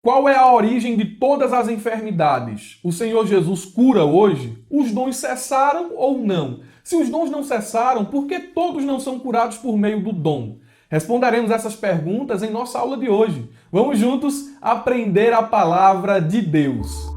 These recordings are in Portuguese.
Qual é a origem de todas as enfermidades? O Senhor Jesus cura hoje? Os dons cessaram ou não? Se os dons não cessaram, por que todos não são curados por meio do dom? Responderemos essas perguntas em nossa aula de hoje. Vamos juntos aprender a palavra de Deus.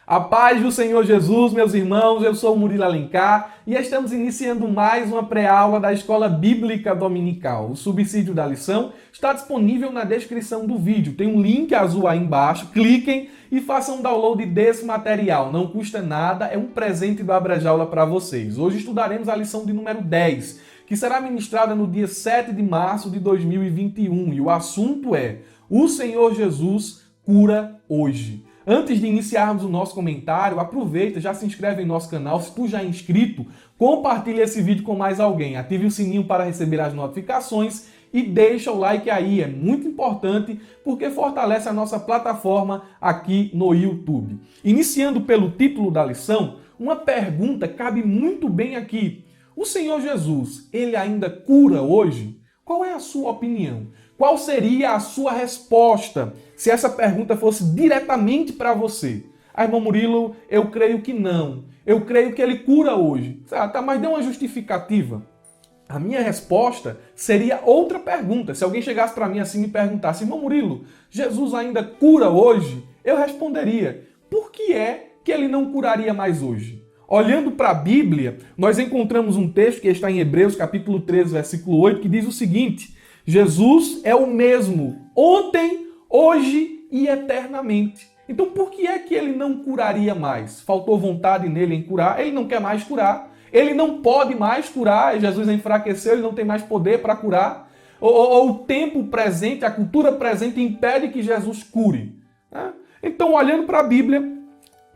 A paz do Senhor Jesus, meus irmãos, eu sou o Murilo Alencar e estamos iniciando mais uma pré-aula da Escola Bíblica Dominical. O subsídio da lição está disponível na descrição do vídeo. Tem um link azul aí embaixo, cliquem e façam download desse material. Não custa nada, é um presente do Abra-Jaula para vocês. Hoje estudaremos a lição de número 10, que será ministrada no dia 7 de março de 2021. E o assunto é: o Senhor Jesus cura hoje. Antes de iniciarmos o nosso comentário, aproveita, já se inscreve em nosso canal. Se tu já é inscrito, compartilhe esse vídeo com mais alguém. Ative o sininho para receber as notificações e deixa o like aí. É muito importante porque fortalece a nossa plataforma aqui no YouTube. Iniciando pelo título da lição, uma pergunta cabe muito bem aqui. O Senhor Jesus, ele ainda cura hoje? Qual é a sua opinião? Qual seria a sua resposta se essa pergunta fosse diretamente para você? Ah, irmão Murilo, eu creio que não. Eu creio que ele cura hoje. Tá, mas dê uma justificativa. A minha resposta seria outra pergunta. Se alguém chegasse para mim assim e me perguntasse: irmão Murilo, Jesus ainda cura hoje? Eu responderia: por que é que ele não curaria mais hoje? Olhando para a Bíblia, nós encontramos um texto que está em Hebreus, capítulo 13, versículo 8, que diz o seguinte: Jesus é o mesmo ontem, hoje e eternamente. Então por que é que ele não curaria mais? Faltou vontade nele em curar? Ele não quer mais curar. Ele não pode mais curar. Jesus enfraqueceu, ele não tem mais poder para curar. Ou o tempo presente, a cultura presente impede que Jesus cure. Né? Então, olhando para a Bíblia,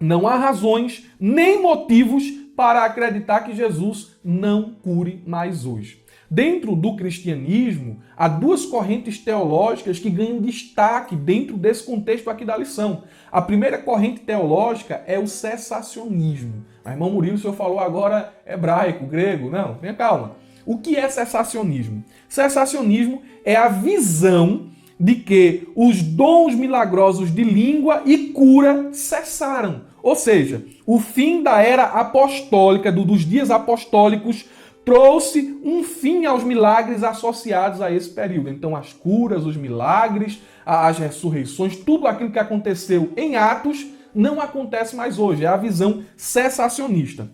não há razões nem motivos para acreditar que Jesus não cure mais hoje. Dentro do cristianismo, há duas correntes teológicas que ganham destaque dentro desse contexto aqui da lição. A primeira corrente teológica é o cessacionismo. Mas, irmão Murilo, o senhor falou agora hebraico, grego. Não, tenha calma. O que é cessacionismo? Cessacionismo é a visão de que os dons milagrosos de língua e cura cessaram. Ou seja, o fim da era apostólica, dos dias apostólicos, trouxe um fim aos milagres associados a esse período. Então, as curas, os milagres, as ressurreições, tudo aquilo que aconteceu em Atos não acontece mais hoje. É a visão cessacionista.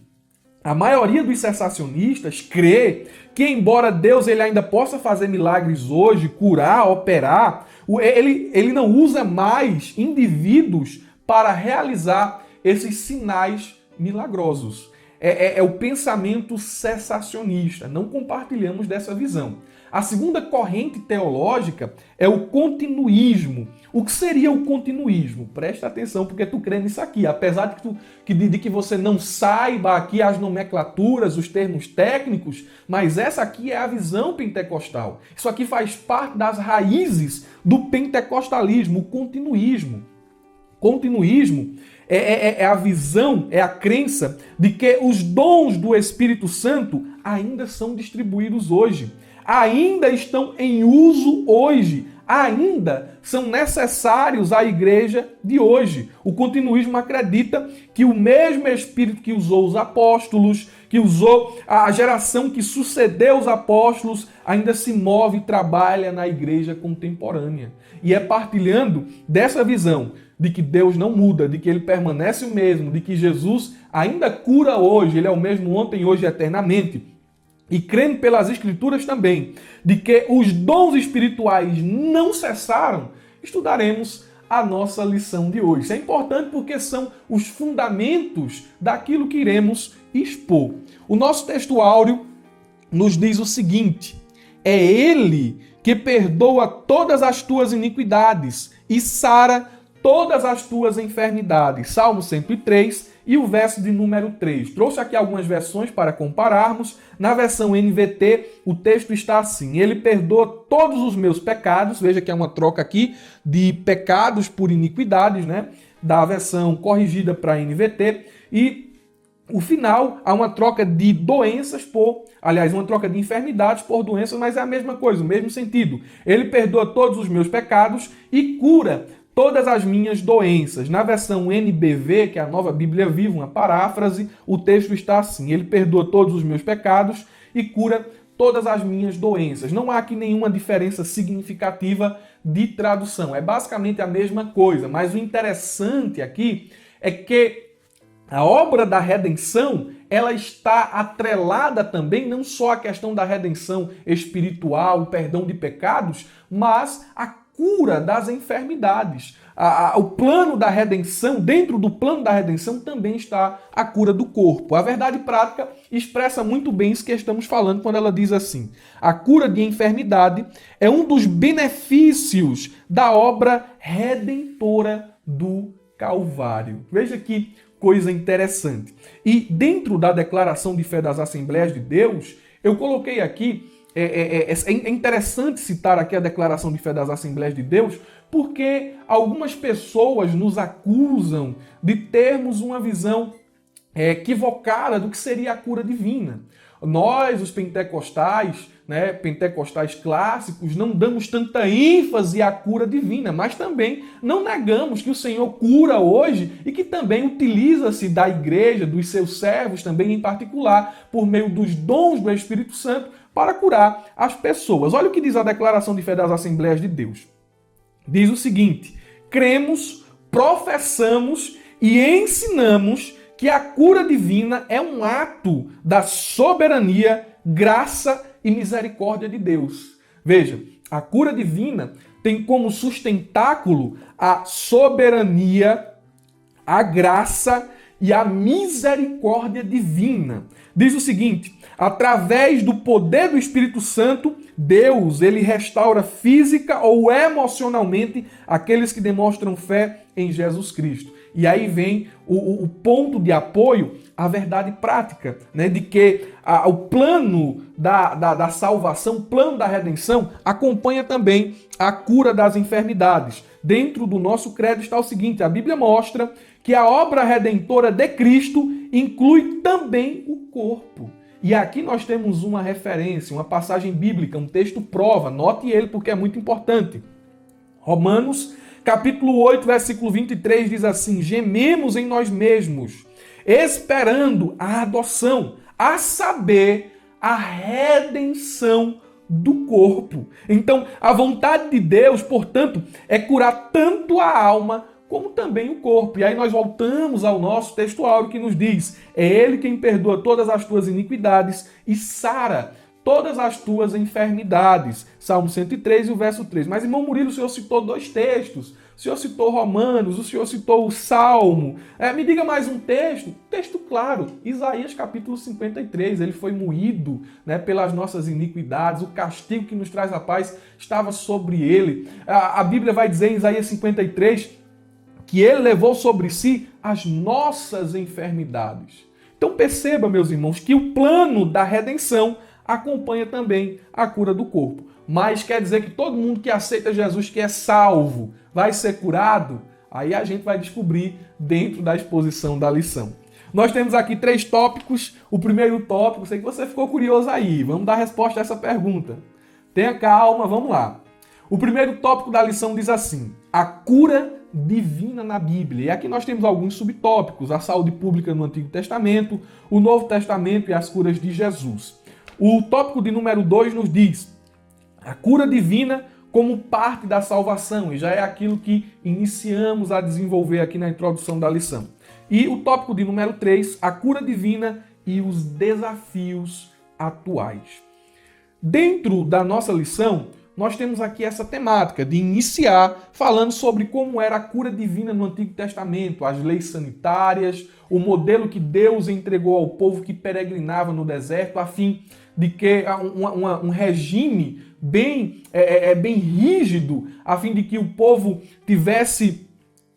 A maioria dos cessacionistas crê que, embora Deus ele ainda possa fazer milagres hoje, curar, operar, ele não usa mais indivíduos para realizar esses sinais milagrosos. É o pensamento cessacionista. Não compartilhamos dessa visão. A segunda corrente teológica é o continuísmo. O que seria o continuísmo? Presta atenção, porque tu crê nisso aqui. Apesar de que você não saiba aqui as nomenclaturas, os termos técnicos, mas essa aqui é a visão pentecostal. Isso aqui faz parte das raízes do pentecostalismo, o continuísmo. Continuísmo é a visão, é a crença de que os dons do Espírito Santo ainda são distribuídos hoje, ainda estão em uso hoje, ainda são necessários à igreja de hoje. O continuísmo acredita que o mesmo Espírito que usou os apóstolos, que usou a geração que sucedeu os apóstolos, ainda se move e trabalha na igreja contemporânea. E é partilhando dessa visão de que Deus não muda, de que ele permanece o mesmo, de que Jesus ainda cura hoje, ele é o mesmo ontem, hoje e eternamente, e crendo pelas Escrituras também, de que os dons espirituais não cessaram, estudaremos a nossa lição de hoje. Isso é importante porque são os fundamentos daquilo que iremos expor. O nosso texto áureo nos diz o seguinte: é ele que perdoa todas as tuas iniquidades e sara todas as tuas enfermidades. Salmo 103 e o verso de número 3. Trouxe aqui algumas versões para compararmos. Na versão NVT, o texto está assim: ele perdoa todos os meus pecados. Veja que é uma troca aqui de pecados por iniquidades, né? Da versão corrigida para NVT. E o final, há uma troca de doenças uma troca de enfermidades por doenças, mas é a mesma coisa, o mesmo sentido. Ele perdoa todos os meus pecados e cura todas as minhas doenças. Na versão NBV, que é a Nova Bíblia Viva, uma paráfrase, o texto está assim: ele perdoa todos os meus pecados e cura todas as minhas doenças. Não há aqui nenhuma diferença significativa de tradução. É basicamente a mesma coisa, mas o interessante aqui é que a obra da redenção, ela está atrelada também não só à questão da redenção espiritual, o perdão de pecados, mas a cura das enfermidades. O plano da redenção, dentro do plano da redenção também está a cura do corpo. A verdade prática expressa muito bem isso que estamos falando quando ela diz assim: a cura de enfermidade é um dos benefícios da obra redentora do Calvário. Veja que coisa interessante. E dentro da declaração de fé das Assembleias de Deus, eu coloquei aqui, é interessante citar aqui a declaração de fé das Assembleias de Deus, porque algumas pessoas nos acusam de termos uma visão equivocada do que seria a cura divina. Nós, os pentecostais, pentecostais clássicos, não damos tanta ênfase à cura divina, mas também não negamos que o Senhor cura hoje e que também utiliza-se da igreja, dos seus servos também em particular, por meio dos dons do Espírito Santo, para curar as pessoas. Olha o que diz a declaração de fé das Assembleias de Deus. Diz o seguinte: cremos, professamos e ensinamos que a cura divina é um ato da soberania, graça e misericórdia de Deus. Veja, a cura divina tem como sustentáculo a soberania, a graça e a misericórdia divina. Diz o seguinte: através do poder do Espírito Santo, Deus, ele restaura física ou emocionalmente aqueles que demonstram fé em Jesus Cristo. E aí vem o ponto de apoio, a verdade prática, de que o plano da salvação, o plano da redenção, acompanha também a cura das enfermidades. Dentro do nosso credo está o seguinte: a Bíblia mostra que a obra redentora de Cristo inclui também o corpo. E aqui nós temos uma referência, uma passagem bíblica, um texto prova, note ele porque é muito importante. Romanos capítulo 8, versículo 23 diz assim: gememos em nós mesmos, esperando a adoção, a saber, a redenção do corpo. Então, a vontade de Deus, portanto, é curar tanto a alma como também o corpo. E aí nós voltamos ao nosso texto áureo que nos diz: é Ele quem perdoa todas as tuas iniquidades e sara todas as tuas enfermidades. Salmo 103 e o verso 3. Mas, irmão Murilo, o senhor citou dois textos. O senhor citou Romanos, o senhor citou o Salmo. Me diga mais um texto. Texto claro, Isaías capítulo 53. Ele foi moído pelas nossas iniquidades. O castigo que nos traz a paz estava sobre ele. A Bíblia vai dizer em Isaías 53 que ele levou sobre si as nossas enfermidades. Então perceba, meus irmãos, que o plano da redenção acompanha também a cura do corpo. Mas quer dizer que todo mundo que aceita Jesus, que é salvo, vai ser curado? Aí a gente vai descobrir dentro da exposição da lição. Nós temos aqui 3 tópicos. O primeiro tópico, sei que você ficou curioso aí. Vamos dar resposta a essa pergunta. Tenha calma, vamos lá. O primeiro tópico da lição diz assim: a cura divina na Bíblia. E aqui nós temos alguns subtópicos: a saúde pública no Antigo Testamento, o Novo Testamento e as curas de Jesus. O tópico de número 2 nos diz a cura divina como parte da salvação, e já é aquilo que iniciamos a desenvolver aqui na introdução da lição. E o tópico de número 3, a cura divina e os desafios atuais. Dentro da nossa lição, nós temos aqui essa temática de iniciar falando sobre como era a cura divina no Antigo Testamento, as leis sanitárias, o modelo que Deus entregou ao povo que peregrinava no deserto, a fim de que um regime bem rígido, a fim de que o povo tivesse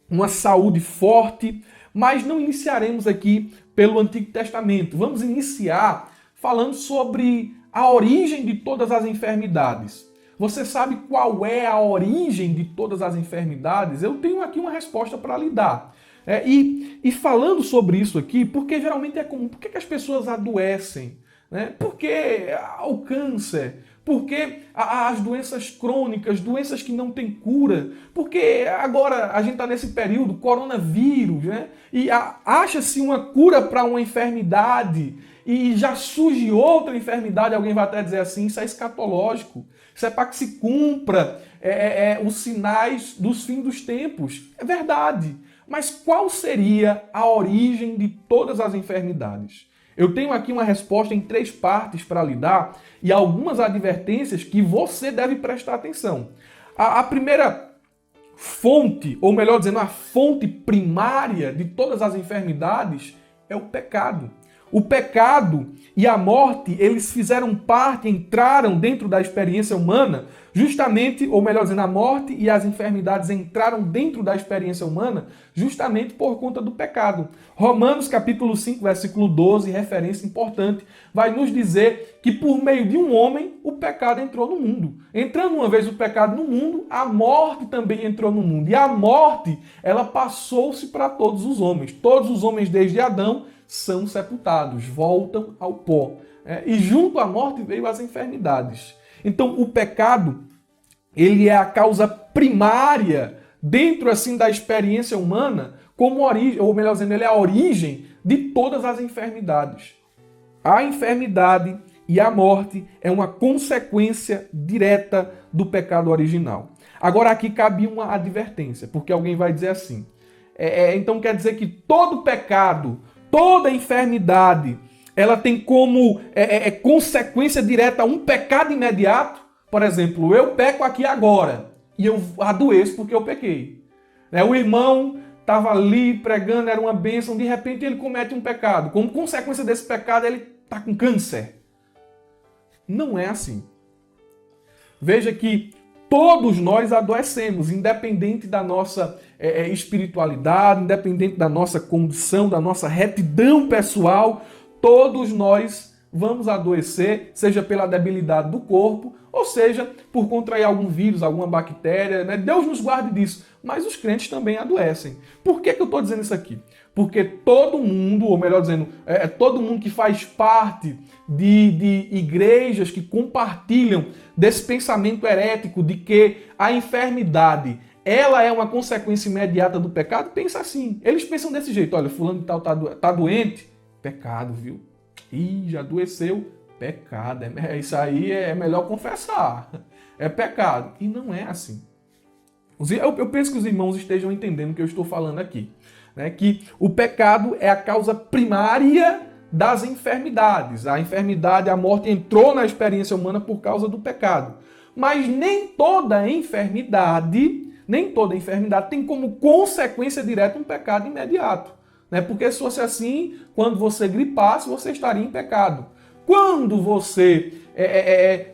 uma saúde forte. Mas não iniciaremos aqui pelo Antigo Testamento. Vamos iniciar falando sobre a origem de todas as enfermidades. Você sabe qual é a origem de todas as enfermidades? Eu tenho aqui uma resposta para lhe dar. E falando sobre isso aqui, porque geralmente é comum, por que as pessoas adoecem? Né? Por que o câncer? Por que as doenças crônicas, doenças que não têm cura? Porque agora a gente está nesse período, coronavírus, né? E acha-se uma cura para uma enfermidade e já surge outra enfermidade, alguém vai até dizer assim, isso é escatológico, isso é para que se cumpra os sinais dos fins dos tempos. É verdade, mas qual seria a origem de todas as enfermidades? Eu tenho aqui uma resposta em 3 partes para lhe dar e algumas advertências que você deve prestar atenção. A primeira fonte, ou melhor dizendo, a fonte primária de todas as enfermidades é o pecado. O pecado e a morte, eles fizeram parte, entraram dentro da experiência humana, justamente, ou melhor dizendo, a morte e as enfermidades entraram dentro da experiência humana justamente por conta do pecado. Romanos capítulo 5, versículo 12, referência importante, vai nos dizer que por meio de um homem o pecado entrou no mundo. Entrando uma vez o pecado no mundo, a morte também entrou no mundo. E a morte, ela passou-se para todos os homens. Todos os homens desde Adão são sepultados, voltam ao pó. E junto à morte veio as enfermidades. Então o pecado, ele é a causa primária dentro assim da experiência humana, como origem, ou melhor dizendo, ele é a origem de todas as enfermidades. A enfermidade e a morte é uma consequência direta do pecado original. Agora aqui cabe uma advertência, porque alguém vai dizer assim, então quer dizer que todo pecado, toda enfermidade, ela tem como consequência direta um pecado imediato? Por exemplo, eu peco aqui agora e eu adoeço porque eu pequei. O irmão estava ali pregando, era uma bênção, de repente ele comete um pecado. Como consequência desse pecado, ele está com câncer. Não é assim. Veja que todos nós adoecemos, independente da nossa espiritualidade, independente da nossa condição, da nossa retidão pessoal, todos nós vamos adoecer, seja pela debilidade do corpo, ou seja, por contrair algum vírus, alguma bactéria, né? Deus nos guarde disso. Mas os crentes também adoecem. Por que eu estou dizendo isso aqui? Porque todo mundo, ou melhor dizendo, todo mundo que faz parte de igrejas que compartilham desse pensamento herético de que a enfermidade ela é uma consequência imediata do pecado, pensa assim. Eles pensam desse jeito, olha, fulano de tal tá doente, pecado, viu? Ih, já adoeceu, pecado. Isso aí é melhor confessar. É pecado. E não é assim. Eu penso que os irmãos estejam entendendo o que eu estou falando aqui. Né? Que o pecado é a causa primária das enfermidades. A enfermidade, a morte entrou na experiência humana por causa do pecado. Mas nem toda enfermidade tem como consequência direta um pecado imediato. Né? Porque se fosse assim, quando você gripasse, você estaria em pecado. Quando você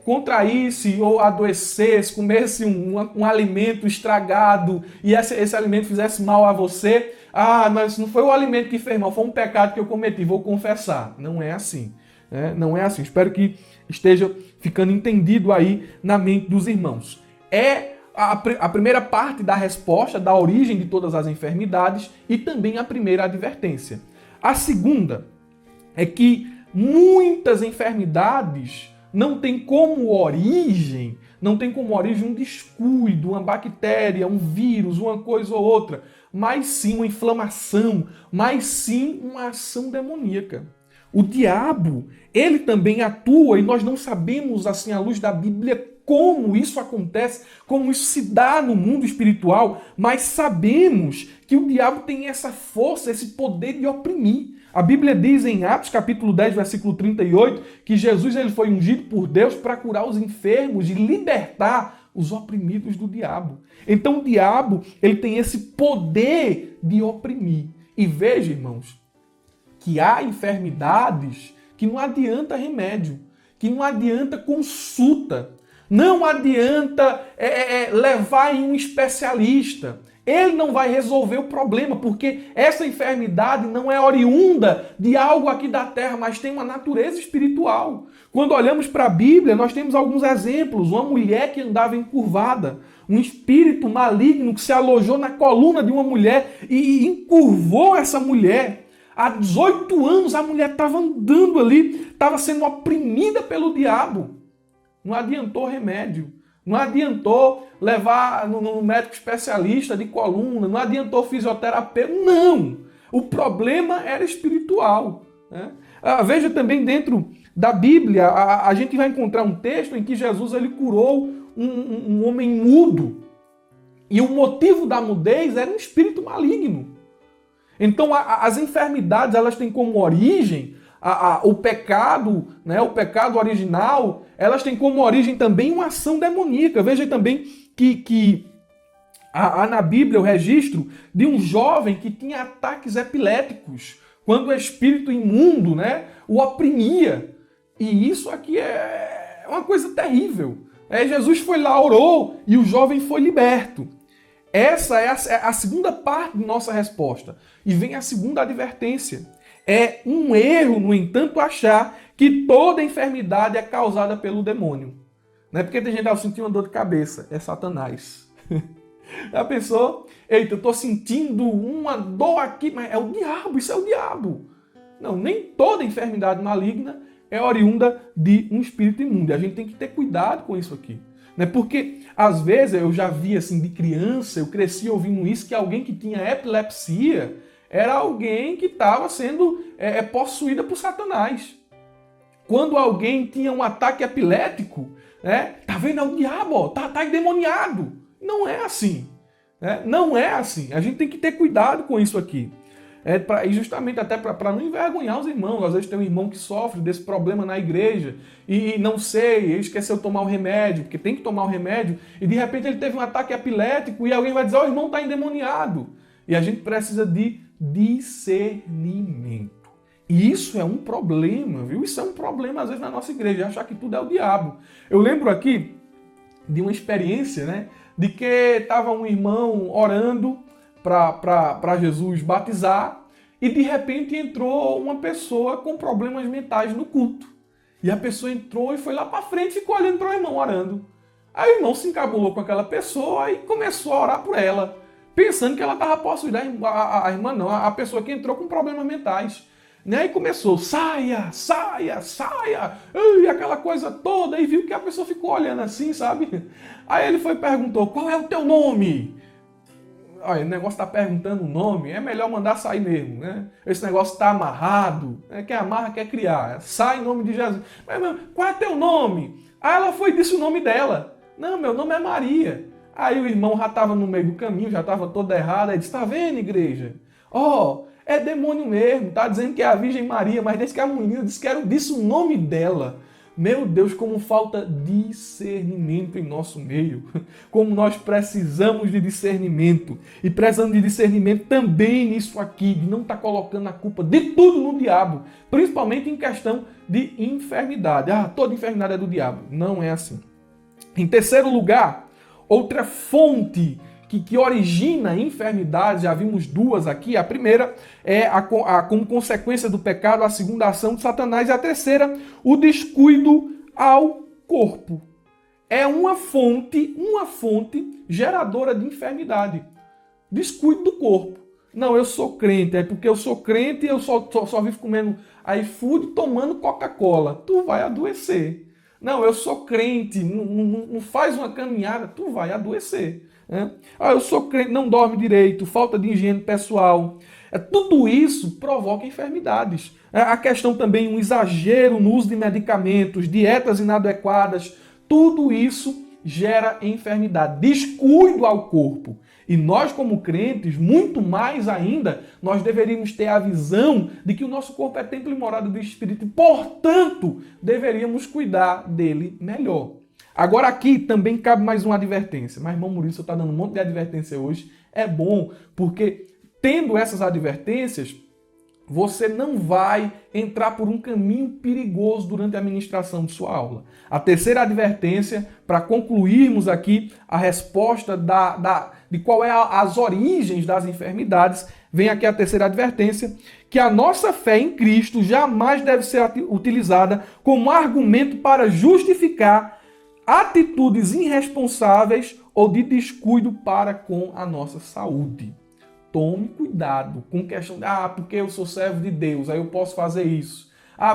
contraísse ou adoecesse, comesse um alimento estragado e esse alimento fizesse mal a você, mas não foi o alimento que fez mal, foi um pecado que eu cometi, vou confessar. Não é assim. Não é assim. Espero que esteja ficando entendido aí na mente dos irmãos. A primeira parte da resposta, da origem de todas as enfermidades e também a primeira advertência. A segunda é que muitas enfermidades não têm como origem um descuido, uma bactéria, um vírus, uma coisa ou outra, mas sim uma inflamação, mas sim uma ação demoníaca. O diabo, ele também atua e nós não sabemos, assim, à luz da Bíblia, como isso acontece, como isso se dá no mundo espiritual, mas sabemos que o diabo tem essa força, esse poder de oprimir. A Bíblia diz em Atos capítulo 10, versículo 38, que Jesus ele foi ungido por Deus para curar os enfermos e libertar os oprimidos do diabo. Então o diabo ele tem esse poder de oprimir. E veja, irmãos, que há enfermidades que não adianta remédio, que não adianta consulta, não adianta levar em um especialista. Ele não vai resolver o problema, porque essa enfermidade não é oriunda de algo aqui da terra, mas tem uma natureza espiritual. Quando olhamos para a Bíblia, nós temos alguns exemplos. Uma mulher que andava encurvada, um espírito maligno que se alojou na coluna de uma mulher e encurvou essa mulher. Há 18 anos a mulher estava andando ali, estava sendo oprimida pelo diabo. Não adiantou remédio, não adiantou levar no médico especialista de coluna, não adiantou fisioterapeuta, não. O problema era espiritual, né? Veja também dentro da Bíblia, a gente vai encontrar um texto em que Jesus ele curou um homem mudo. E o motivo da mudez era um espírito maligno. Então as enfermidades elas têm como origem o pecado, né, o pecado original, elas têm como origem também uma ação demoníaca. Veja também que há na Bíblia o registro de um jovem que tinha ataques epiléticos, quando o espírito imundo, né, o oprimia. E isso aqui é uma coisa terrível. Jesus foi lá, orou e o jovem foi liberto. Essa é a segunda parte de nossa resposta. E vem a segunda advertência. É um erro, no entanto, achar que toda enfermidade é causada pelo demônio. Não é porque tem gente que sentiu uma dor de cabeça. É Satanás. A pessoa, eita, eu estou sentindo uma dor aqui, mas é o diabo, isso é o diabo. Não, nem toda enfermidade maligna é oriunda de um espírito imundo. A gente tem que ter cuidado com isso aqui. Né? Porque, às vezes, eu já vi assim, de criança, eu cresci ouvindo isso, que alguém que tinha epilepsia era alguém que estava sendo possuída por Satanás. Quando alguém tinha um ataque epilético, né? Tá vendo? É o diabo, ó, tá endemoniado. Não é assim. Né? Não é assim. A gente tem que ter cuidado com isso aqui. E justamente até para não envergonhar os irmãos. Às vezes tem um irmão que sofre desse problema na igreja e não sei, ele esqueceu de tomar o remédio, porque tem que tomar o remédio, e de repente ele teve um ataque epilético e alguém vai dizer, o irmão está endemoniado. E a gente precisa de discernimento. E isso é um problema, viu? Isso é um problema às vezes na nossa igreja, achar que tudo é o diabo. Eu lembro aqui de uma experiência, né? De que estava um irmão orando para Jesus batizar e de repente entrou uma pessoa com problemas mentais no culto. E a pessoa entrou e foi lá para frente e ficou olhando para o irmão orando. Aí o irmão se encabulou com aquela pessoa e começou a orar por ela, pensando que ela estava possuída. A irmã não, a pessoa que entrou com problemas mentais. E aí começou, saia, saia, saia, e aquela coisa toda, e viu que a pessoa ficou olhando assim, sabe? Aí ele foi e perguntou, qual é o teu nome? Olha, o negócio está perguntando o nome, é melhor mandar sair mesmo, né? Esse negócio está amarrado, né? Quem amarra quer criar, sai em nome de Jesus. Mas qual é teu nome? Aí ela foi e disse o nome dela. Não, meu nome é Maria. Aí o irmão já estava no meio do caminho, já estava todo errado, aí disse, tá vendo, igreja? É demônio mesmo, tá dizendo que é a Virgem Maria, mas desde que a menina disse o nome dela. Meu Deus, como falta discernimento em nosso meio. Como nós precisamos de discernimento. E precisamos de discernimento também nisso aqui, de não estar colocando a culpa de tudo no diabo. Principalmente em questão de enfermidade. Toda enfermidade é do diabo. Não é assim. Em terceiro lugar, outra fonte que origina enfermidades, já vimos duas aqui. A primeira é como consequência do pecado, a segunda a ação de Satanás, e a terceira, o descuido ao corpo. É uma fonte geradora de enfermidade. Descuido do corpo. Não, eu sou crente, é porque eu sou crente e eu só vivo comendo iFood, tomando Coca-Cola. Tu vai adoecer. Não, eu sou crente, não faz uma caminhada, tu vai adoecer. Eu sou crente, não dorme direito, falta de higiene pessoal. Tudo isso provoca enfermidades. A questão também, um exagero no uso de medicamentos, dietas inadequadas, tudo isso gera enfermidade, descuido ao corpo. E nós, como crentes, muito mais ainda, nós deveríamos ter a visão de que o nosso corpo é templo e morada do Espírito e, portanto, deveríamos cuidar dele melhor. Agora aqui também cabe mais uma advertência. Mas, irmão Maurício, eu estou dando um monte de advertência hoje. É bom, porque tendo essas advertências, você não vai entrar por um caminho perigoso durante a ministração de sua aula. A terceira advertência, para concluirmos aqui a resposta de qual é as origens das enfermidades, vem aqui a terceira advertência, que a nossa fé em Cristo jamais deve ser utilizada como argumento para justificar atitudes irresponsáveis ou de descuido para com a nossa saúde. Tome cuidado com questão de, porque eu sou servo de Deus, aí eu posso fazer isso.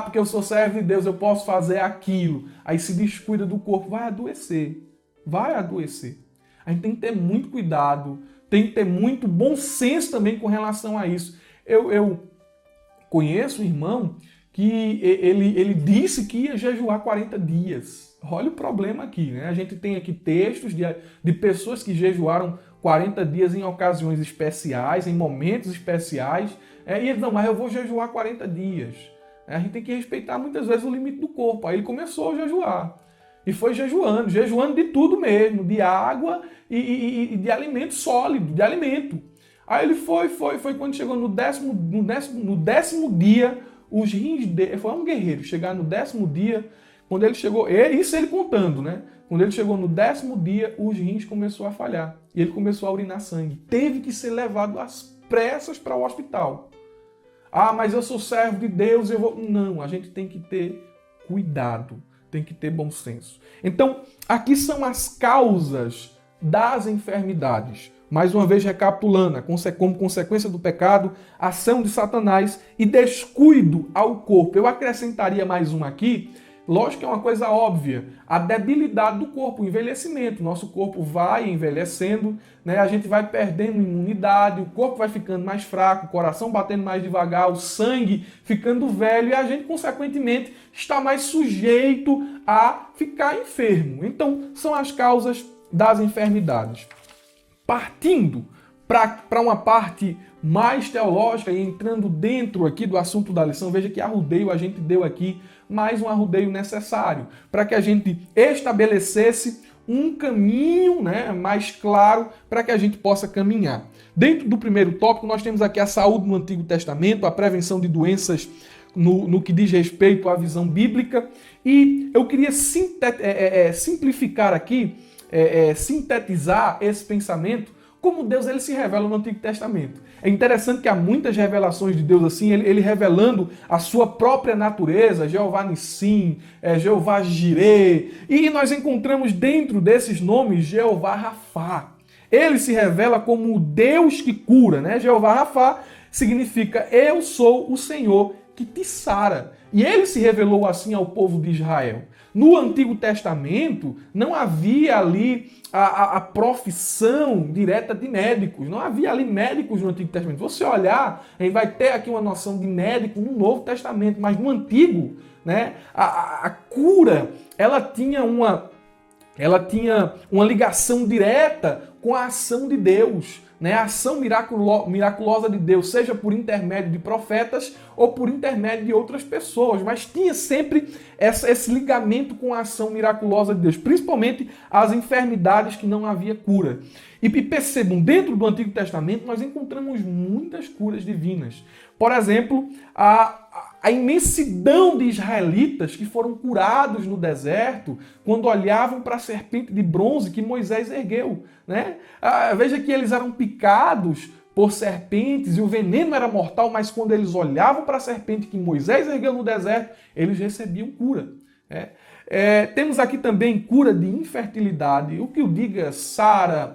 Porque eu sou servo de Deus, eu posso fazer aquilo. Aí se descuida do corpo, vai adoecer. Vai adoecer. A gente tem que ter muito cuidado, tem que ter muito bom senso também com relação a isso. Eu conheço um irmão que ele disse que ia jejuar 40 dias. Olha o problema aqui, né? A gente tem aqui textos de pessoas que jejuaram 40 dias em ocasiões especiais, em momentos especiais. E ele, não, mas eu vou jejuar 40 dias. A gente tem que respeitar muitas vezes o limite do corpo. Aí ele começou a jejuar. E foi jejuando de tudo mesmo, de água e de alimento sólido, de alimento. Aí ele foi quando chegou no décimo dia, os rins dele, foi um guerreiro, chegar no 10º dia, quando ele chegou, isso ele contando, né? Quando ele chegou no 10º dia, os rins começou a falhar. E ele começou a urinar sangue. Teve que ser levado às pressas para o hospital. Mas eu sou servo de Deus, eu vou... Não, a gente tem que ter cuidado. Tem que ter bom senso. Então, aqui são as causas das enfermidades. Mais uma vez, recapitulando, como consequência do pecado, ação de Satanás e descuido ao corpo. Eu acrescentaria mais uma aqui. Lógico que é uma coisa óbvia. A debilidade do corpo, o envelhecimento. Nosso corpo vai envelhecendo, né? A gente vai perdendo imunidade, o corpo vai ficando mais fraco, o coração batendo mais devagar, o sangue ficando velho e a gente, consequentemente, está mais sujeito a ficar enfermo. Então, são as causas das enfermidades. Partindo para uma parte mais teológica e entrando dentro aqui do assunto da lição, veja que arrudeio a gente deu aqui, mais um arrudeio necessário, para que a gente estabelecesse um caminho, né, mais claro para que a gente possa caminhar. Dentro do primeiro tópico, nós temos aqui a saúde no Antigo Testamento, a prevenção de doenças no que diz respeito à visão bíblica, e eu queria simplificar aqui, sintetizar esse pensamento, como Deus ele se revela no Antigo Testamento. É interessante que há muitas revelações de Deus assim, ele revelando a sua própria natureza, Jeová Nissim, Jeová Jireh, e nós encontramos dentro desses nomes Jeová Rafá. Ele se revela como o Deus que cura, né? Jeová Rafá significa eu sou o Senhor que te sara. E ele se revelou assim ao povo de Israel. No Antigo Testamento, não havia ali a profissão direta de médicos. Não havia ali médicos no Antigo Testamento. Se você olhar, a gente vai ter aqui uma noção de médico no Novo Testamento, mas no Antigo, né, a cura, ela tinha uma ligação direta com a ação de Deus, né? A ação miraculosa de Deus, seja por intermédio de profetas ou por intermédio de outras pessoas, mas tinha sempre esse ligamento com a ação miraculosa de Deus, principalmente as enfermidades que não havia cura. E percebam, dentro do Antigo Testamento nós encontramos muitas curas divinas. Por exemplo, a imensidão de israelitas que foram curados no deserto quando olhavam para a serpente de bronze que Moisés ergueu, né? Veja que eles eram picados por serpentes e o veneno era mortal, mas quando eles olhavam para a serpente que Moisés ergueu no deserto, eles recebiam cura. Temos aqui também cura de infertilidade. O que eu diga, Sara,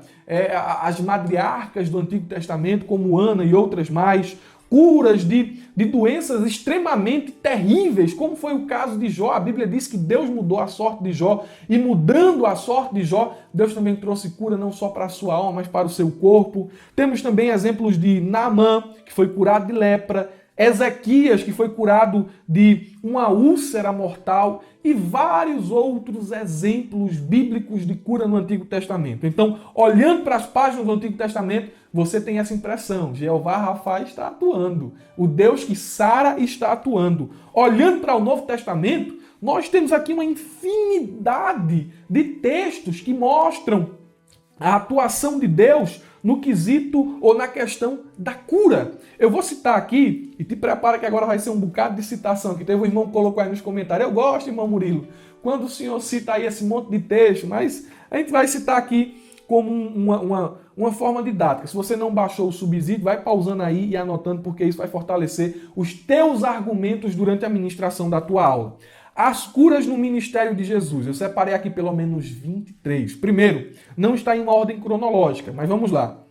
as matriarcas do Antigo Testamento, como Ana e outras mais, curas de doenças extremamente terríveis, como foi o caso de Jó. A Bíblia diz que Deus mudou a sorte de Jó, e mudando a sorte de Jó, Deus também trouxe cura não só para a sua alma, mas para o seu corpo. Temos também exemplos de Naamã, que foi curado de lepra, Ezequias, que foi curado de uma úlcera mortal, e vários outros exemplos bíblicos de cura no Antigo Testamento. Então, olhando para as páginas do Antigo Testamento, você tem essa impressão: Jeová Rafá está atuando, o Deus que sara está atuando. Olhando para o Novo Testamento, nós temos aqui uma infinidade de textos que mostram a atuação de Deus no quesito ou na questão da cura. Eu vou citar aqui, e te prepara que agora vai ser um bocado de citação, que teve um irmão que colocou aí nos comentários. Eu gosto, irmão Murilo, quando o senhor cita aí esse monte de texto, mas a gente vai citar aqui como uma forma didática. Se você não baixou o subsídio, vai pausando aí e anotando, porque isso vai fortalecer os teus argumentos durante a ministração da tua aula. As curas no ministério de Jesus. Eu separei aqui pelo menos 23. Primeiro, não está em ordem cronológica, mas vamos lá.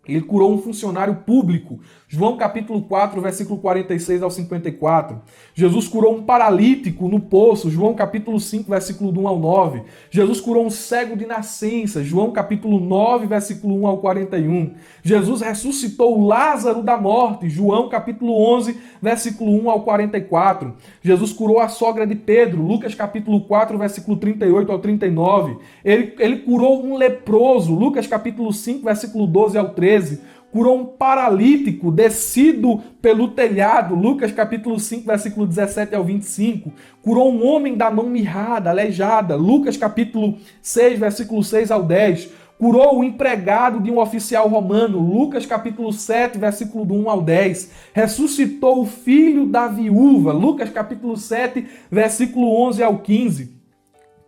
Ele curou um funcionário público. João capítulo 4, versículo 46 ao 54. Jesus curou um paralítico no poço. João capítulo 5, versículo do 1 ao 9. Jesus curou um cego de nascença. João capítulo 9, versículo 1 ao 41. Jesus ressuscitou Lázaro da morte. João capítulo 11, versículo 1 ao 44. Jesus curou a sogra de Pedro. Lucas capítulo 4, versículo 38 ao 39. Ele curou um leproso. Lucas capítulo 5, versículo 12 ao 13. Curou um paralítico descido pelo telhado, Lucas capítulo 5, versículo 17 ao 25. Curou um homem da mão mirrada, aleijada, Lucas capítulo 6, versículo 6 ao 10. Curou o empregado de um oficial romano, Lucas capítulo 7, versículo do 1 ao 10. Ressuscitou o filho da viúva, Lucas capítulo 7, versículo 11 ao 15.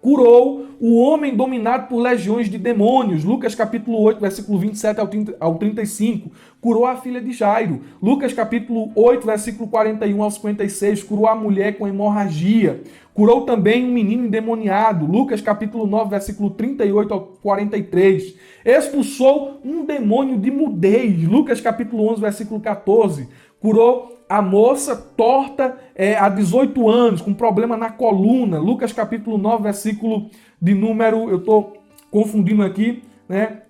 Curou o homem dominado por legiões de demônios, Lucas capítulo 8, versículo 27 ao 35. Curou a filha de Jairo, Lucas capítulo 8, versículo 41 ao 56. Curou a mulher com hemorragia. Curou também um menino endemoniado, Lucas capítulo 9, versículo 38 ao 43. Expulsou um demônio de mudez, Lucas capítulo 11, versículo 14. Curou a moça torta há 18 anos, com problema na coluna. Lucas capítulo 9, versículo de número... Eu estou confundindo aqui, né?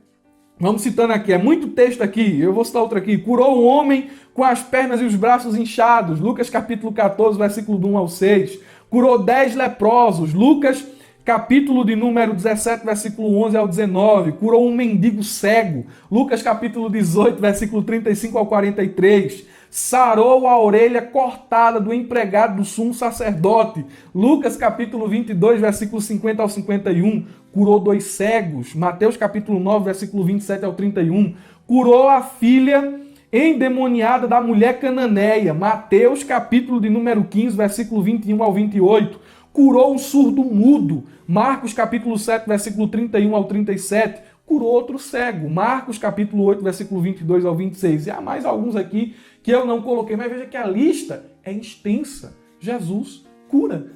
Vamos citando aqui, é muito texto aqui, eu vou citar outro aqui. Curou um homem com as pernas e os braços inchados. Lucas capítulo 14, versículo do 1 ao 6. Curou 10 leprosos. Lucas capítulo de número 17, versículo 11 ao 19. Curou um mendigo cego. Lucas capítulo 18, versículo 35 ao 43. Sarou a orelha cortada do empregado do sumo sacerdote. Lucas capítulo 22, versículo 50 ao 51. Curou 2 cegos. Mateus capítulo 9, versículo 27 ao 31. Curou a filha endemoniada da mulher cananeia. Mateus capítulo de número 15, versículo 21 ao 28. Curou um surdo mudo. Marcos capítulo 7, versículo 31 ao 37. Curou outro cego. Marcos capítulo 8, versículo 22 ao 26. E há mais alguns aqui que eu não coloquei, mas veja que a lista é extensa. Jesus cura.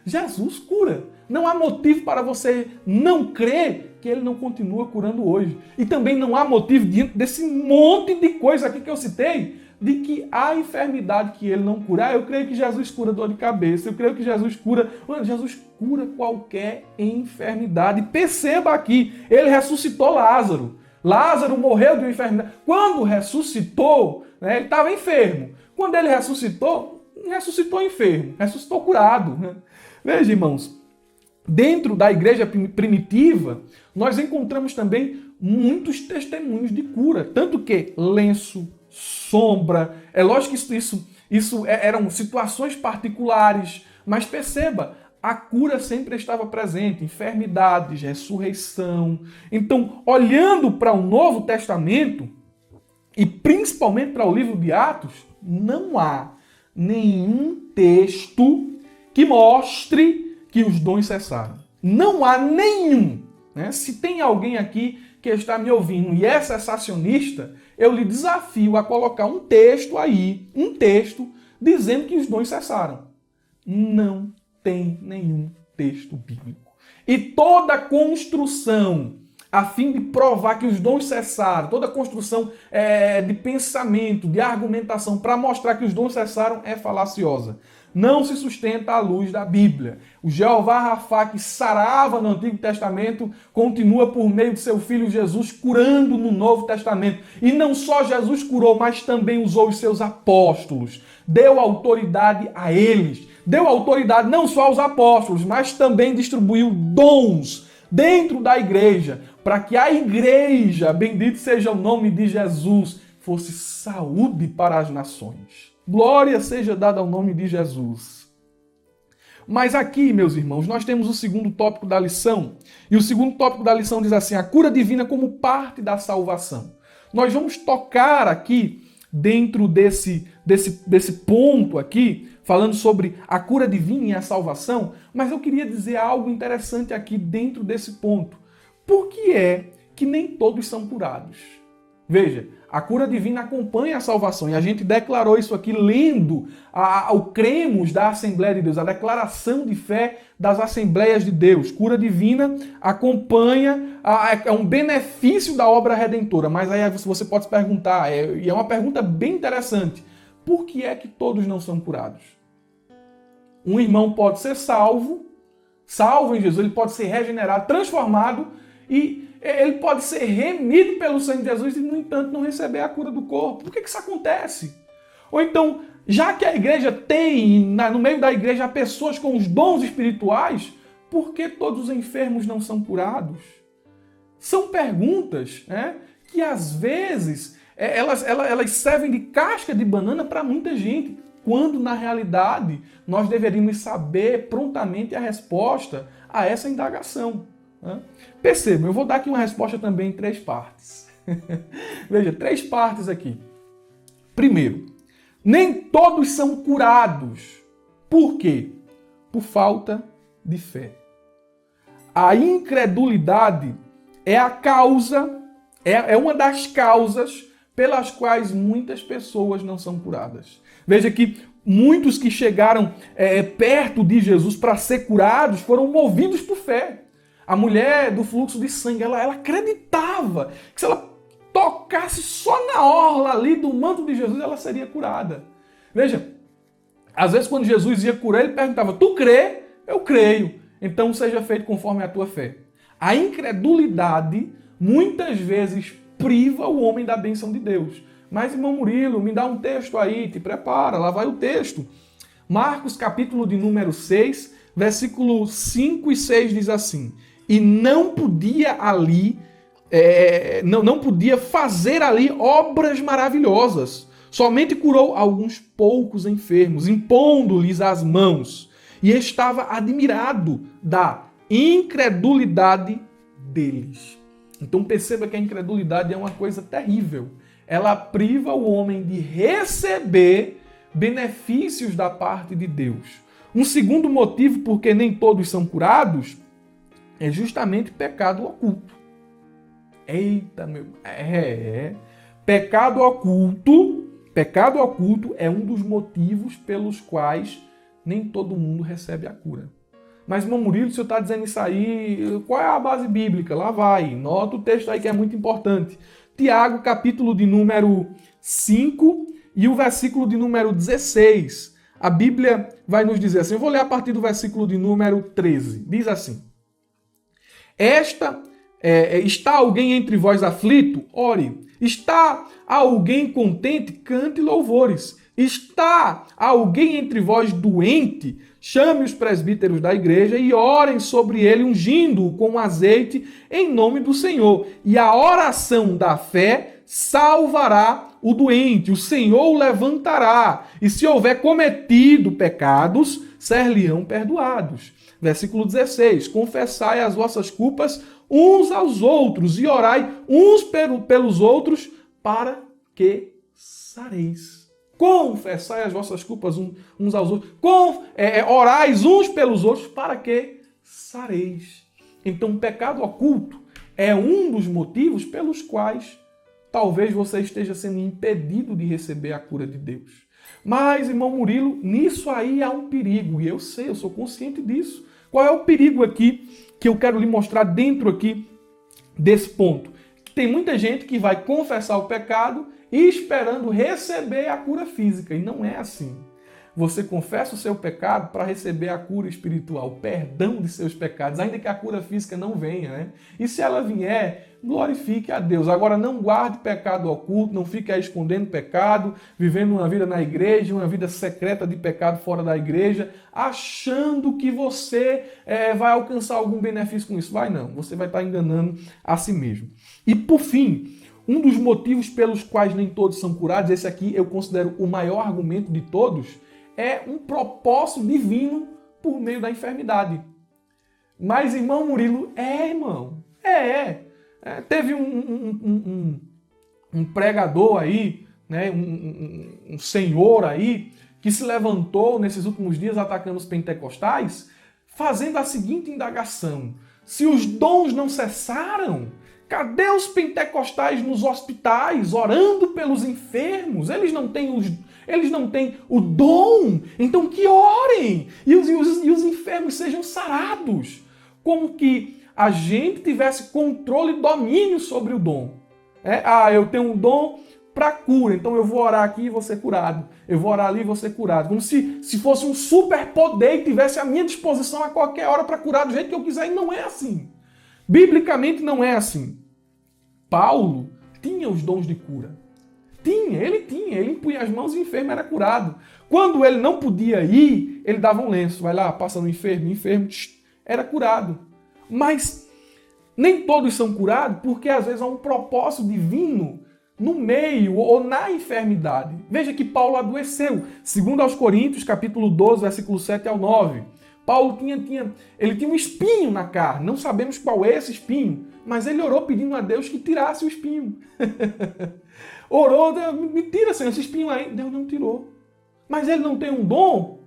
Jesus cura. Não há motivo para você não crer que ele não continua curando hoje. E também não há motivo, diante desse monte de coisa aqui que eu citei, de que há enfermidade que ele não cura. Eu creio que Jesus cura dor de cabeça, eu creio que Jesus cura... Jesus cura qualquer enfermidade. Perceba aqui, ele ressuscitou Lázaro. Lázaro morreu de uma enfermidade. Quando ressuscitou, né, ele estava enfermo. Quando ele ressuscitou enfermo, ressuscitou curado. Né? Veja, irmãos, dentro da igreja primitiva, nós encontramos também muitos testemunhos de cura. Tanto que lenço, sombra, é lógico que isso eram situações particulares, mas perceba, a cura sempre estava presente, enfermidades, ressurreição. Então, olhando para o Novo Testamento, e principalmente para o livro de Atos, não há nenhum texto que mostre que os dons cessaram. Não há nenhum. Né? Se tem alguém aqui que está me ouvindo e é cessacionista, eu lhe desafio a colocar um texto aí, dizendo que os dons cessaram. Não tem nenhum texto bíblico. E toda construção a fim de provar que os dons cessaram, toda construção de pensamento, de argumentação para mostrar que os dons cessaram é falaciosa. Não se sustenta à luz da Bíblia. O Jeová Rafá, que sarava no Antigo Testamento, continua por meio de seu Filho Jesus curando no Novo Testamento. E não só Jesus curou, mas também usou os seus apóstolos. Deu autoridade a eles. Deu autoridade não só aos apóstolos, mas também distribuiu dons dentro da igreja, para que a igreja, bendito seja o nome de Jesus, fosse saúde para as nações. Glória seja dada ao nome de Jesus. Mas aqui, meus irmãos, nós temos o segundo tópico da lição. E o segundo tópico da lição diz assim, a cura divina como parte da salvação. Nós vamos tocar aqui, dentro desse ponto aqui, falando sobre a cura divina e a salvação, mas eu queria dizer algo interessante aqui dentro desse ponto. Por que é que nem todos são curados? Veja, a cura divina acompanha a salvação. E a gente declarou isso aqui lendo o cremos da Assembleia de Deus, a declaração de fé das Assembleias de Deus. Cura divina acompanha, é um benefício da obra redentora. Mas aí você pode se perguntar, e é uma pergunta bem interessante, por que é que todos não são curados? Um irmão pode ser salvo em Jesus, ele pode ser regenerado, transformado, e ele pode ser remido pelo sangue de Jesus e, no entanto, não receber a cura do corpo. Por que isso acontece? Ou então, já que a igreja tem, no meio da igreja, pessoas com os dons espirituais, por que todos os enfermos não são curados? São perguntas, né, que, às vezes, elas servem de casca de banana para muita gente, quando, na realidade, nós deveríamos saber prontamente a resposta a essa indagação. Percebam, eu vou dar aqui uma resposta também em 3 partes. Veja, 3 partes aqui. Primeiro, nem todos são curados. Por quê? Por falta de fé. A incredulidade é a causa, é uma das causas pelas quais muitas pessoas não são curadas. Veja que muitos que chegaram perto de Jesus para ser curados foram movidos por fé. A mulher do fluxo de sangue, ela acreditava que se ela tocasse só na orla ali do manto de Jesus, ela seria curada. Veja, às vezes quando Jesus ia curar, ele perguntava, tu crê? Eu creio. Então seja feito conforme a tua fé. A incredulidade muitas vezes priva o homem da bênção de Deus. Mas, irmão Murilo, me dá um texto aí, te prepara, lá vai o texto. Marcos, capítulo de número 6, versículo 5 e 6 diz assim, e não podia fazer ali obras maravilhosas. Somente curou alguns poucos enfermos, impondo-lhes as mãos. E estava admirado da incredulidade deles. Então perceba que a incredulidade é uma coisa terrível. Ela priva o homem de receber benefícios da parte de Deus. Um segundo motivo por que nem todos são curados é justamente pecado oculto. Eita, meu... Pecado oculto é um dos motivos pelos quais nem todo mundo recebe a cura. Mas, irmão Murilo, o senhor está dizendo isso aí, qual é a base bíblica? Lá vai, nota o texto aí que é muito importante. Tiago, capítulo de número 5 e o versículo de número 16. A Bíblia vai nos dizer assim, eu vou ler a partir do versículo de número 13. Diz assim, está alguém entre vós aflito? Ore. Está alguém contente? Cante louvores. Está alguém entre vós doente? Chame os presbíteros da igreja e orem sobre ele, ungindo-o com azeite em nome do Senhor. E a oração da fé salvará o doente. O Senhor o levantará. E se houver cometido pecados, ser-lhe-ão perdoados. Versículo 16. Confessai as vossas culpas uns aos outros e orai uns pelos outros para que sareis. Confessai as vossas culpas uns aos outros. Orais uns pelos outros para que sareis. Então, o pecado oculto é um dos motivos pelos quais talvez você esteja sendo impedido de receber a cura de Deus. Mas, irmão Murilo, nisso aí há um perigo. E eu sei, eu sou consciente disso. Qual é o perigo aqui que eu quero lhe mostrar dentro aqui desse ponto? Tem muita gente que vai confessar o pecado e esperando receber a cura física. E não é assim. Você confessa o seu pecado para receber a cura espiritual, o perdão de seus pecados, ainda que a cura física não venha, né? E se ela vier, glorifique a Deus. Agora, não guarde pecado oculto, não fique aí escondendo pecado, vivendo uma vida na igreja, uma vida secreta de pecado fora da igreja, achando que você vai alcançar algum benefício com isso. Vai não, você vai estar enganando a si mesmo. E por fim, um dos motivos pelos quais nem todos são curados, esse aqui eu considero o maior argumento de todos, é um propósito divino por meio da enfermidade. Mas, irmão Murilo, irmão. Teve um pregador aí, né, um senhor aí, que se levantou nesses últimos dias atacando os pentecostais, fazendo a seguinte indagação. Se os dons não cessaram, Cadê os pentecostais nos hospitais, orando pelos enfermos? Eles não têm o dom, então que orem e os enfermos sejam sarados. Como que a gente tivesse controle e domínio sobre o dom. Eu tenho um dom para cura, então eu vou orar aqui e vou ser curado. Eu vou orar ali e vou ser curado. Como se fosse um superpoder e tivesse à minha disposição a qualquer hora para curar do jeito que eu quiser. E não é assim. Biblicamente não é assim. Paulo tinha os dons de cura. Ele impunha as mãos e o enfermo era curado. Quando ele não podia ir, ele dava um lenço, vai lá, passa no enfermo, era curado. Mas nem todos são curados, porque às vezes há um propósito divino no meio ou na enfermidade. Veja que Paulo adoeceu. Segundo aos Coríntios, capítulo 12, versículo 7 ao 9. Paulo tinha um espinho na carne. Não sabemos qual é esse espinho, mas ele orou pedindo a Deus que tirasse o espinho. Orou, me tira, Senhor, esse espinho aí. Deus não tirou. Mas ele não tem um dom?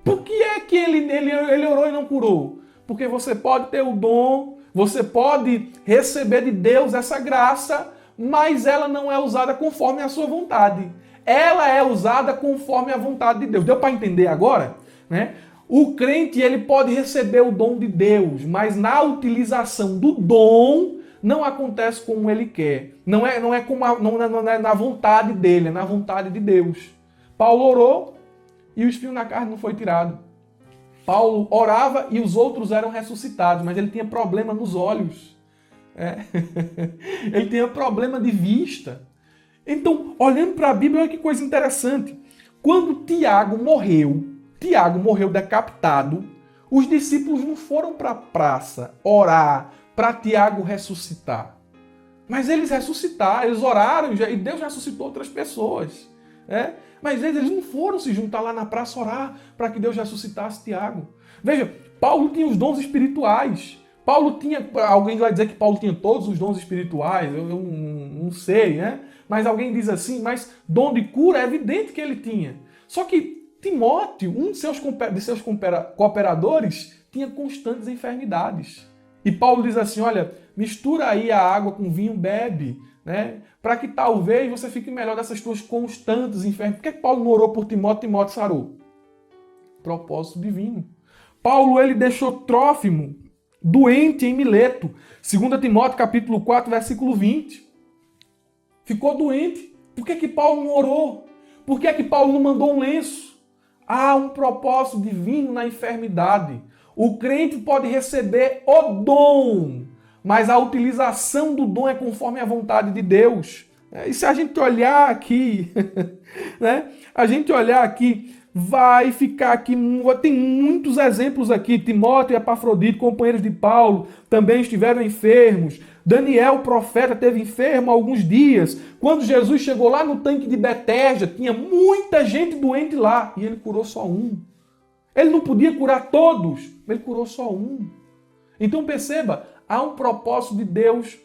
Por que é que ele orou e não curou? Porque você pode ter o dom, você pode receber de Deus essa graça, mas ela não é usada conforme a sua vontade. Ela é usada conforme a vontade de Deus. Deu para entender agora? O crente ele pode receber o dom de Deus, mas na utilização do dom não acontece como ele quer. Não é na vontade dele, é na vontade de Deus. Paulo orou e o espinho na carne não foi tirado. Paulo orava e os outros eram ressuscitados, mas ele tinha problema nos olhos. Ele tinha problema de vista. Então, olhando para a Bíblia, olha que coisa interessante. Quando Tiago morreu decapitado, os discípulos não foram para a praça orar para Tiago ressuscitar. Mas eles ressuscitaram, eles oraram e Deus ressuscitou outras pessoas. Mas eles não foram se juntar lá na praça orar para que Deus ressuscitasse Tiago. Veja, Paulo tinha os dons espirituais. Alguém vai dizer que Paulo tinha todos os dons espirituais, eu não sei, Mas alguém diz assim, mas dom de cura é evidente que ele tinha. Só que Timóteo, um de seus cooperadores, tinha constantes enfermidades. E Paulo diz assim, olha, mistura aí a água com vinho, bebe, para que talvez você fique melhor dessas tuas constantes enfermidades. Por que Paulo não orou por Timóteo? Timóteo sarou? Propósito divino. Paulo, ele deixou Trófimo doente em Mileto. 2 Timóteo, capítulo 4, versículo 20. Ficou doente. Por que Paulo não orou? Por que Paulo não mandou um lenço? Há um propósito divino na enfermidade. O crente pode receber o dom, mas a utilização do dom é conforme a vontade de Deus. E se a gente olhar aqui, vai ficar aqui, tem muitos exemplos aqui. Timóteo e Epafrodito, companheiros de Paulo, também estiveram enfermos. Daniel, o profeta, esteve enfermo há alguns dias. Quando Jesus chegou lá no tanque de Betesda, tinha muita gente doente lá e ele curou só um. Ele não podia curar todos, ele curou só um. Então perceba, há um propósito de Deus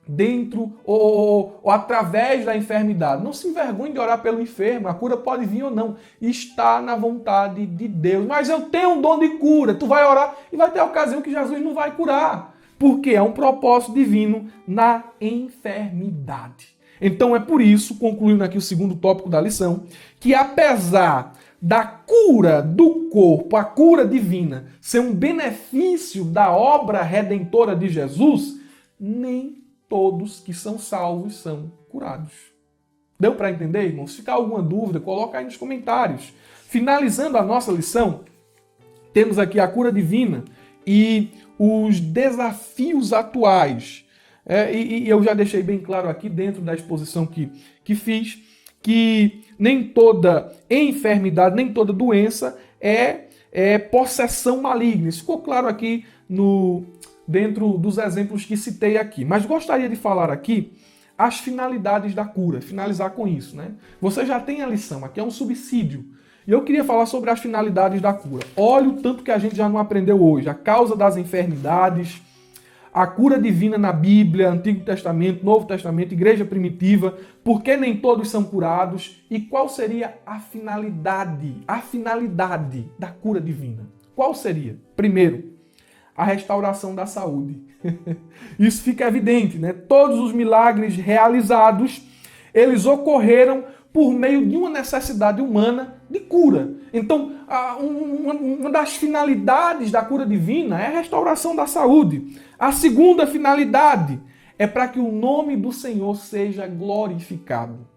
dentro ou através da enfermidade. Não se envergonhe de orar pelo enfermo, a cura pode vir ou não. Está na vontade de Deus. Mas eu tenho um dom de cura. Tu vai orar e vai ter ocasião que Jesus não vai curar. Porque é um propósito divino na enfermidade. Então é por isso, concluindo aqui o segundo tópico da lição, que apesar da cura do corpo, a cura divina, ser um benefício da obra redentora de Jesus, nem todos que são salvos são curados. Deu para entender, irmãos? Se ficar alguma dúvida, coloca aí nos comentários. Finalizando a nossa lição, temos aqui a cura divina e os desafios atuais. E eu já deixei bem claro aqui dentro da exposição que fiz, que nem toda enfermidade, nem toda doença é possessão maligna. Isso ficou claro aqui dentro dos exemplos que citei aqui. Mas gostaria de falar aqui as finalidades da cura, finalizar com isso. Você já tem a lição, aqui é um subsídio. E eu queria falar sobre as finalidades da cura. Olha o tanto que a gente já não aprendeu hoje. A causa das enfermidades, a cura divina na Bíblia, Antigo Testamento, Novo Testamento, Igreja Primitiva, por que nem todos são curados e qual seria a finalidade da cura divina. Qual seria? Primeiro, a restauração da saúde. Isso fica evidente, né? Todos os milagres realizados, eles ocorreram por meio de uma necessidade humana de cura. Então, uma das finalidades da cura divina é a restauração da saúde. A segunda finalidade é para que o nome do Senhor seja glorificado.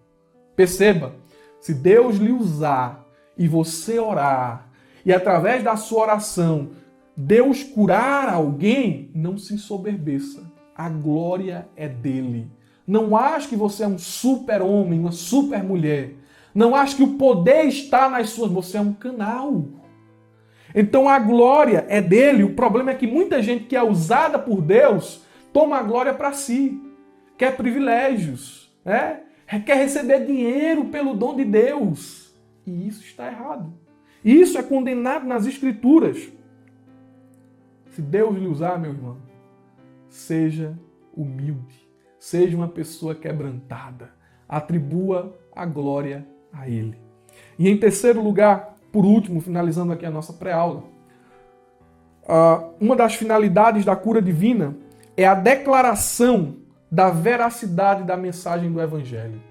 Perceba, se Deus lhe usar e você orar, e através da sua oração Deus curar alguém, não se ensoberbeça. A glória é dele. Não ache que você é um super-homem, uma super-mulher. Não ache que o poder está nas suas mãos. Você é um canal. Então a glória é dele. O problema é que muita gente que é usada por Deus toma a glória para si. Quer privilégios. Quer receber dinheiro pelo dom de Deus. E isso está errado. Isso é condenado nas Escrituras. Se Deus lhe usar, meu irmão, seja humilde. Seja uma pessoa quebrantada. Atribua a glória a Ele. E em terceiro lugar, por último, finalizando aqui a nossa pré-aula, uma das finalidades da cura divina é a declaração da veracidade da mensagem do Evangelho.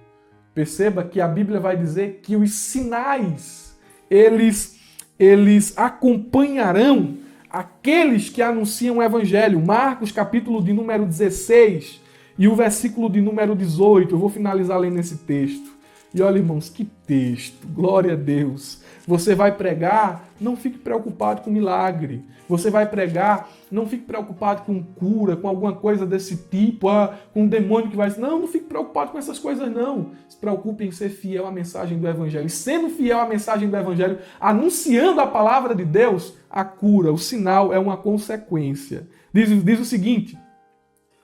Perceba que a Bíblia vai dizer que os sinais, eles acompanharão aqueles que anunciam o Evangelho. Marcos, capítulo de número 16 e o versículo de número 18. Eu vou finalizar lendo esse texto. E olha, irmãos, que texto. Glória a Deus. Você vai pregar, não fique preocupado com milagre. Você vai pregar, não fique preocupado com cura, com alguma coisa desse tipo, com um demônio que vai... Não fique preocupado com essas coisas, não. Se preocupe em ser fiel à mensagem do Evangelho. E sendo fiel à mensagem do Evangelho, anunciando a palavra de Deus, a cura, o sinal é uma consequência. Diz o seguinte,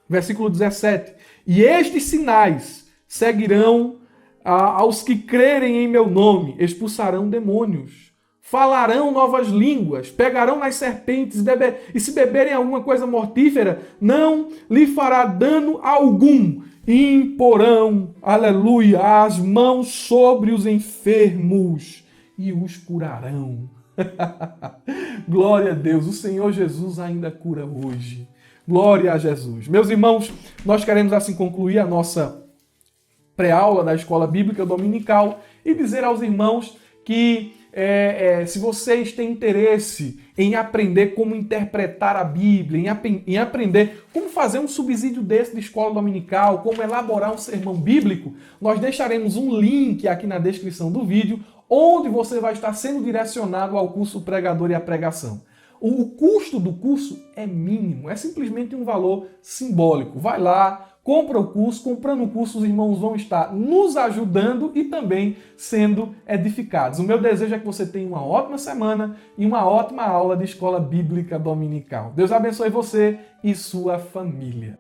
versículo 17. E estes sinais seguirão aos que crerem em meu nome, expulsarão demônios, falarão novas línguas, pegarão nas serpentes e se beberem alguma coisa mortífera, não lhe fará dano algum. Imporão, aleluia, as mãos sobre os enfermos e os curarão. Glória a Deus, o Senhor Jesus ainda cura hoje. Glória a Jesus. Meus irmãos, nós queremos assim concluir a nossa pré-aula da Escola Bíblica Dominical e dizer aos irmãos que se vocês têm interesse em aprender como interpretar a Bíblia, em aprender como fazer um subsídio desse de escola dominical, como elaborar um sermão bíblico, nós deixaremos um link aqui na descrição do vídeo, onde você vai estar sendo direcionado ao curso Pregador e a Pregação. O custo do curso é mínimo, é simplesmente um valor simbólico. Vai lá, compra o curso, comprando o curso os irmãos vão estar nos ajudando e também sendo edificados. O meu desejo é que você tenha uma ótima semana e uma ótima aula de Escola Bíblica Dominical. Deus abençoe você e sua família.